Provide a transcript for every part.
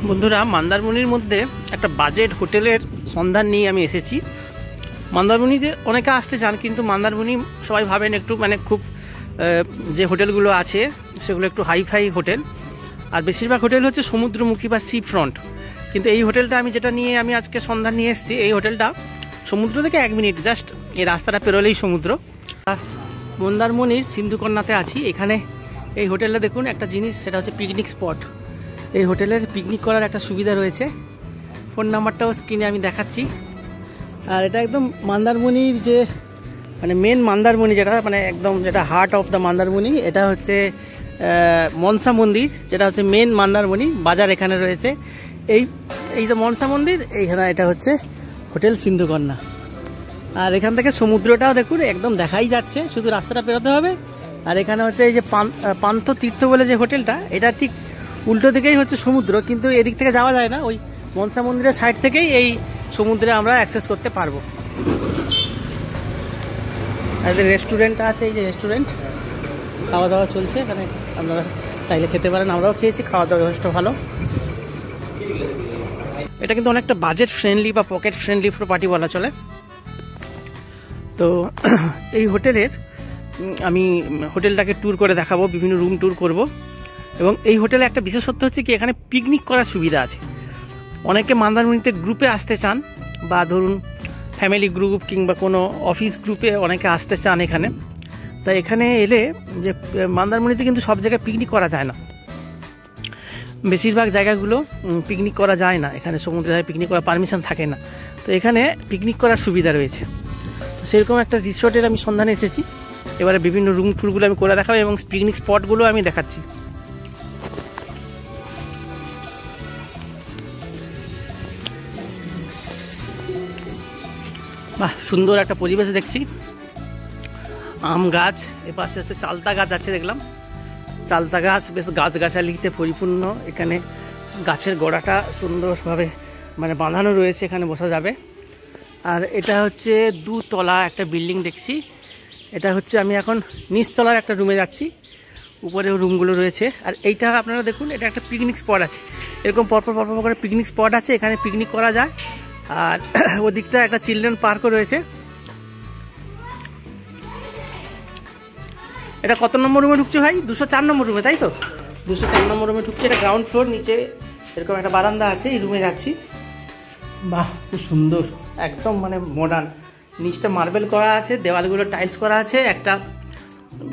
বন্ধুরা, মন্দারমণির মধ্যে একটা বাজেট হোটেলের সন্ধান নিয়ে আমি এসেছি। মন্দারমণিতে অনেকে আসতে চান, কিন্তু মন্দারমণি সবাই ভাবেন একটু খুব যে হোটেলগুলো আছে সেগুলো একটু হাইফাই হোটেল, আর বেশিরভাগ হোটেল হচ্ছে সমুদ্রমুখী বা সি ফ্রন্ট। কিন্তু এই হোটেলটা আমি আজকে সন্ধান নিয়ে এসেছি, এই হোটেলটা সমুদ্র থেকে 1 মিনিট জাস্ট এই রাস্তাটা পেরোলেই সমুদ্র। মন্দারমণির সিন্ধুকন্যাতে আছি। এখানে এই হোটেলটা দেখুন একটা জিনিস, সেটা হচ্ছে পিকনিক স্পট। এই হোটেলের পিকনিক করার একটা সুবিধা রয়েছে। ফোন নাম্বারটাও স্ক্রিনে আমি দেখাচ্ছি। আর এটা একদম মন্দারমণির যে মেন মন্দারমণি, যেটা একদম যেটা হার্ট অফ দ্য মন্দারমণি, এটা হচ্ছে মনসা মন্দির, যেটা হচ্ছে মেন মন্দারমণি বাজার এখানে রয়েছে। এই যে মনসা মন্দির, এইখানে এটা হচ্ছে হোটেল সিন্ধুকন্যা। আর এখান থেকে সমুদ্রটাও দেখুন একদম দেখাই যাচ্ছে, শুধু রাস্তাটা পেরোতে হবে। আর এখানে হচ্ছে এই যে পান্থ তীর্থ বলে যে হোটেলটা, এটা ঠিক উল্টো দিকেই হচ্ছে সমুদ্র, কিন্তু এদিক থেকে যাওয়া যায় না। ওই মনসা মন্দিরের সাইড থেকেই এই সমুদ্রে আমরা অ্যাক্সেস করতে পারবো। আর যে রেস্টুরেন্টটা আছে, এই যে রেস্টুরেন্ট, খাওয়া দাওয়া চলছে এখানে, আপনারা চাইলে খেতে পারেন। আমরাও খেয়েছি, খাওয়া দাওয়া যথেষ্ট ভালো। এটা কিন্তু অনেকটা বাজেট ফ্রেন্ডলি বা পকেট ফ্রেন্ডলি প্রপার্টি বলা চলে। তো এই হোটেলের আমি হোটেলটাকে ট্যুর করে দেখাবো, বিভিন্ন রুম ট্যুর করব। এবং এই হোটেলে একটা বিশেষত্ব হচ্ছে কি, এখানে পিকনিক করার সুবিধা আছে। অনেকে মন্দারমণিতে গ্রুপে আসতে চান, বা ধরুন ফ্যামিলি গ্রুপ কিংবা কোনো অফিস গ্রুপে অনেকে আসতে চান এখানে। তাই এখানে এলে যে মন্দারমণিতে কিন্তু সব জায়গায় পিকনিক করা যায় না, বেশিরভাগ জায়গাগুলো পিকনিক করা যায় না, এখানে সমুদ্রে পিকনিক করার পারমিশন থাকে না। তো এখানে পিকনিক করার সুবিধা রয়েছে। সেরকম একটা রিসোর্টের আমি সন্ধানে এসেছি। এবারে বিভিন্ন রুম ট্যুরগুলো আমি করে দেখাবো এবং পিকনিক স্পটগুলো আমি দেখাচ্ছি। বাহ, সুন্দর একটা পরিবেশ দেখছি। আম গাছ, এপাশে হচ্ছে চালতা গাছ আছে দেখলাম, চালতা গাছ বেশ গাছগাছালিতে পরিপূর্ণ। এখানে গাছের গোড়াটা সুন্দরভাবে বাঁধানো রয়েছে, এখানে বসা যাবে। আর এটা হচ্ছে 2 তলা একটা বিল্ডিং দেখছি। এটা হচ্ছে আমি এখন নিচতলার একটা রুমে যাচ্ছি, উপরেও রুমগুলো রয়েছে। আর এইটা আপনারা দেখুন, এটা একটা পিকনিক স্পট আছে। এরকম পরপর করে পিকনিক স্পট আছে, এখানে পিকনিক করা যায়। আর ওদিকটা একটা চিলড্রেন পার্কও রয়েছে। এটা কত নম্বর রুমে ঢুকছে ভাই? 204 নম্বর রুমে, তাই তো? 204 নম্বর রুমে ঢুকছে। এটা গ্রাউন্ড ফ্লোর, নিচে এরকম একটা বারান্দা আছে, এই রুমে যাচ্ছি। বাহ, খুব সুন্দর, একদম মডার্ন। নিচটা মার্বেল করা আছে, দেওয়ালগুলো টাইলস করা আছে, একটা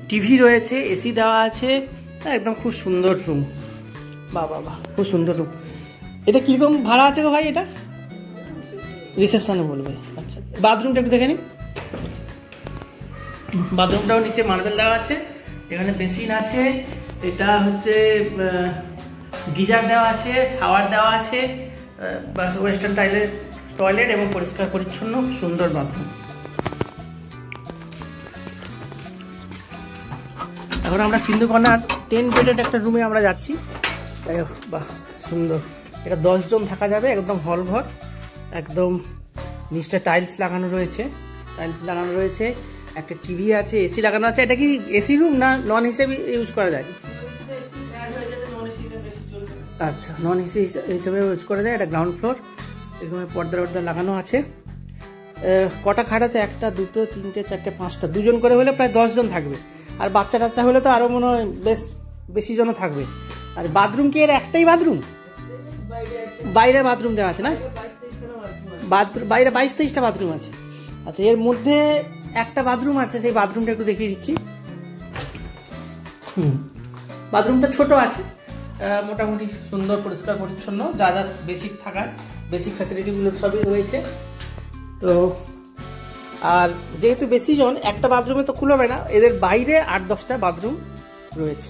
টিভি রয়েছে, এসি দেওয়া আছে, একদম খুব সুন্দর রুম। বাহ বাহ বাহ, খুব সুন্দর রুম। এটা কীরকম ভাড়া আছে গো ভাই? এটা রিসেপশনে বলবে। আচ্ছা, বাথরুমটা একটু দেখে নিন। বাথরুমটাও নিচে মার্বেল দেওয়া আছে, এখানে বেসিন আছে, এটা হচ্ছে গিজার দেওয়া আছে, শাওয়ার দেওয়া আছে, ওয়েস্টার্ন টাইলের টয়লেট এবং পরিষ্কার পরিচ্ছন্ন সুন্দর বাথরুম। এখন আমরা সিন্ধুকন্যার 10 বেডেড একটা রুমে আমরা যাচ্ছি। বাহ, সুন্দর। এটা 10 জন থাকা যাবে, একদম হল ঘর, একদম নিচটা টাইলস লাগানো রয়েছে, একটা টিভি আছে, এসি লাগানো আছে। এটা কি এসি রুম না নন হিসেবে ইউজ করা যায়? আচ্ছা, নন এসি হিসেবে ইউজ করা যায়। এটা গ্রাউন্ড ফ্লোর, এরকম পর্দা লাগানো আছে। কটা খাট আছে? 1, 2, 3, 4, 5টা। 2 জন করে হলে প্রায় 10 জন থাকবে। আর বাচ্চা টাচ্চা হলে তো আরও মনে হয় বেশি জন থাকবে। আর বাথরুম কি এর একটাই বাথরুম? বাইরে বাথরুম দেওয়া আছে না? বাইরে 22-23টা বাথরুম আছে। আচ্ছা, এর মধ্যে একটা বাথরুম আছে, সেই বাথরুমটা একটু দেখিয়ে দিচ্ছি। বাথরুমটা ছোট আছে, মোটামুটি সুন্দর, পরিষ্কার পরিচ্ছন্ন, যা যা বেসিক থাকার বেসিক ফ্যাসিলিটিগুলো সবই রয়েছে। তো আর যেহেতু বেশি জন, একটা বাথরুমে তো খুলবে না, এদের বাইরে 8-10টা বাথরুম রয়েছে।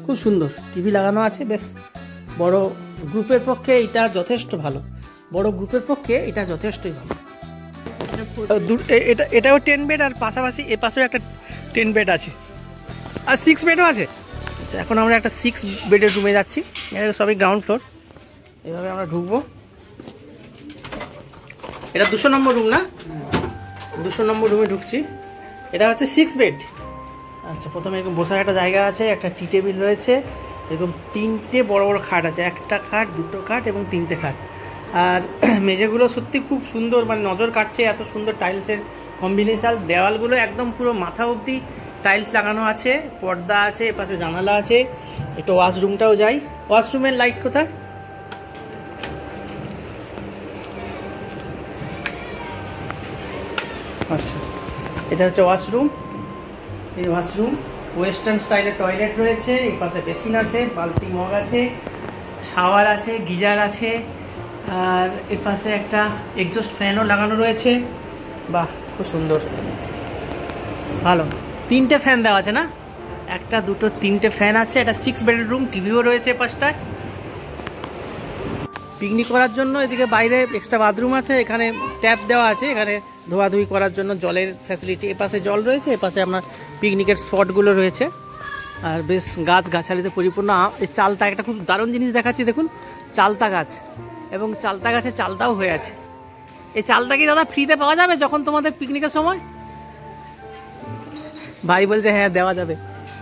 খুব সুন্দর, টিভি লাগানো আছে। বেশ বড় গ্রুপের পক্ষে এটা যথেষ্ট ভালো, বড় গ্রুপের পক্ষে এটা যথেষ্টই ভালো। এটাও 10 বেড, আর পাশাপাশি এ পাশেও একটা 10 বেড আছে, আর 6 বেডও আছে। আচ্ছা, এখন আমরা একটা 6 বেডের রুমে যাচ্ছি। এটা সবই গ্রাউন্ড ফ্লোর, এভাবে আমরা ঢুকবো। এটা 200 নম্বর রুম না? 200 নম্বর রুমে ঢুকছি। এটা হচ্ছে 6 বেড। আচ্ছা, প্রথমে এরকম বসার একটা জায়গা আছে, একটা টি টেবিল রয়েছে, এরকম 3টে বড় বড় খাট আছে, 1টা খাট, 2টো খাট এবং 3টে খাট। আর মেঝেগুলো সত্যি খুব সুন্দর, মানে নজর কাটছে, এত সুন্দর টাইলসের কম্বিনেশন। দেওয়ালগুলো একদম পুরো মাথা অবধি টাইলস লাগানো আছে, পর্দা আছে, এপাশে জানালা আছে। একটু ওয়াশরুমটাও যাই। ওয়াশরুমের লাইট কোথায়? আচ্ছা, এটা হচ্ছে ওয়াশরুম। এই ওয়াশরুম ওয়েস্টার্ন স্টাইলের টয়লেট রয়েছে, এই পাশে বেসিন আছে, বালতি মগ আছে, শাওয়ার আছে, গিজার আছে, আর এর পাশে একটা এক্সস্ট ফ্যানও লাগানো রয়েছে। বাহ, খুব সুন্দর, ভালো। 3টে ফ্যান দেওয়া আছে না? 1টা 2টো 3টে ফ্যান আছে। এটা 6 বেডরুম, টিভিও রয়েছে পাশটায়। পিকনিক করার জন্য এদিকে বাইরে এক্সট্রা বাথরুম আছে, এখানে ট্যাপ দেওয়া আছে, এখানে ধোয়াধুয়ি করার জন্য জলের ফ্যাসিলিটি। এপাশে জল রয়েছে, এপাশে আপনার পিকনিকের স্পটগুলো রয়েছে, আর বেশ গাছগাছালিতে পরিপূর্ণ। এই চালতা, একটা খুব দারুণ জিনিস দেখাচ্ছি, দেখুন চালতা গাছ, এবং চালতা গাছে চালতাও হয়ে আছে। এই চালতা কি দাদা ফ্রিতে পাওয়া যাবে যখন তোমাদের পিকনিকের সময়? ভাই বলছে হ্যাঁ দেওয়া যাবে,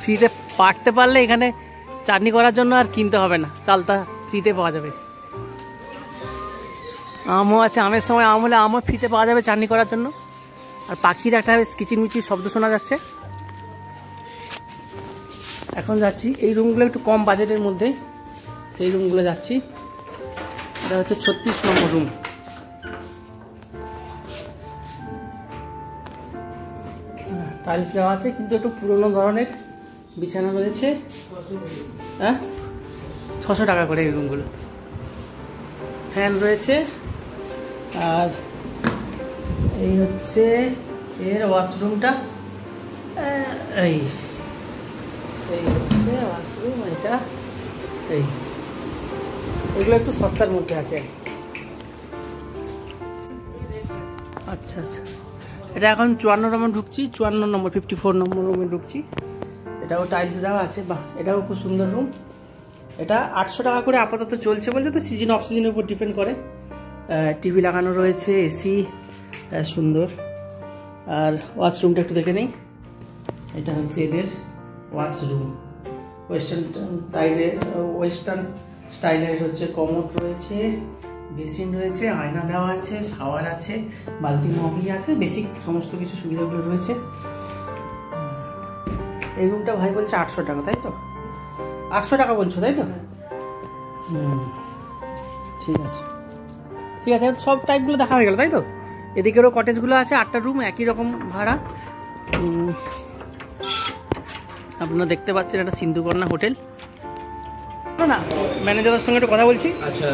ফ্রিতে পাড়তে পারলে এখানে চাটনি করার জন্য আর কিনতে হবে না, চালতা ফ্রিতে পাওয়া যাবে। আমও আছে, আমের সময় আম হলে আমও ফ্রিতে পাওয়া যাবে চাটনি করার জন্য। আর পাখির একটা কিচিরমিচির শব্দ শোনা যাচ্ছে। এখন যাচ্ছি এই রুমগুলো একটু কম বাজেটের মধ্যে, সেই রুমগুলো যাচ্ছি। এটা হচ্ছে 36 নম্বর রুম। টাইলস দেওয়া আছে, কিন্তু একটু পুরোনো ধরনের বিছানা রয়েছে। হ্যাঁ, 600 টাকা করে এই রুমগুলো। ফ্যান রয়েছে। আর এই হচ্ছে এর ওয়াশরুমটা, এই হচ্ছে ওয়াশরুম। এটা এগুলো একটু সস্তার মধ্যে আছে। আচ্ছা আচ্ছা, এটা এখন 54 নম্বর ঢুকছি, 54 নম্বর 54 নম্বর রুমে ঢুকছি। এটাও টাইলস দেওয়া আছে। বাহ, এটাও খুব সুন্দর রুম। এটা 800 টাকা করে আপাতত চলছে বলছে, তো সিজন অফ সিজনের উপর ডিপেন্ড করে। টিভি লাগানো রয়েছে, এসি সুন্দর। আর ওয়াশরুমটা একটু দেখে নেই। এটা হচ্ছে এদের ওয়াশরুম, ওয়েস্টার্ন স্টাইলের হচ্ছে। কমোড রয়েছে, বেসিন রয়েছে, আয়না দেওয়া আছে, শাওয়ার আছে, বালতি মগি আছে, বেসিক সমস্ত কিছু সুবিধাগুলো রয়েছে। এই রুমটা ভাই বলছে 800 টাকা, তাই তো? 800 টাকা বলছো, তাই তো? ঠিক আছে ঠিক আছে, সব টাইপগুলো দেখা হয়ে গেল, তাই তো? এদিকেরও কটেজগুলো আছে, 8টা রুম, একই রকম ভাড়া। আপনারা দেখতে পাচ্ছেন এটা সিন্ধুকন্যা হোটেল। না, ম্যানেজারের সঙ্গে একটু কথা বলছি। আচ্ছা,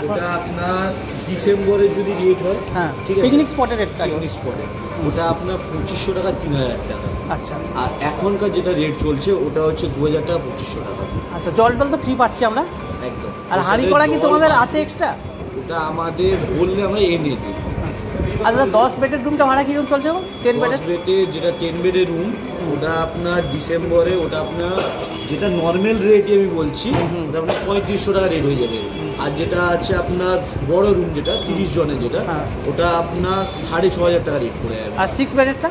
এটা আপনার ডিসেম্বরে যদি রেট হয়, হ্যাঁ, পিকনিক স্পটের রেটটা, পিকনিক স্পটে ওটা আপনার 2500 টাকা 3000 টাকা। আচ্ছা, আর এখনকার যেটা রেট চলছে ওটা হচ্ছে 2000 টাকা 2500 টাকা। আচ্ছা, জল টল তো ফ্রি পাচ্ছি আমরা একদম। আর হাঁড়ি করা কি তোমাদের আছে এক্সট্রা? ওটা আমাদের বললে আমরা এনে দিই। আর দাদা 10 বেডের রুমটা ভাড়া কিরকম চলছে? 10 বেডের যেটা 10 বেডের রুম, ওটা আপনার ডিসেম্বরে ওটা আপনার যেটা নর্মাল রেটই আমি বলছি, ওটা আপনার 3500 টাকা রেট হয়ে যাবে। আর যেটা আছে আপনার বড় রুম, যেটা 30 জনের, যেটা ওটা আপনার 6500 টাকা রেট পড়ে যাবে। আর 6 বেডেরটা?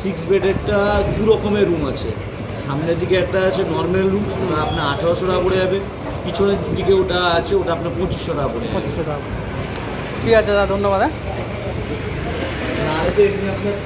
6 বেডেরটা দু রকমের রুম আছে। সামনের দিকে একটা আছে নর্মাল রুম, ওটা আপনার 1800 টাকা পড়ে যাবে। পিছনের দিকে ওটা আছে, ওটা আপনার 2500 টাকা পড়ে যাবে। 2500 টাকা। ঠিক আছে দাদা, ধন্যবাদ। আর এমনি আপনার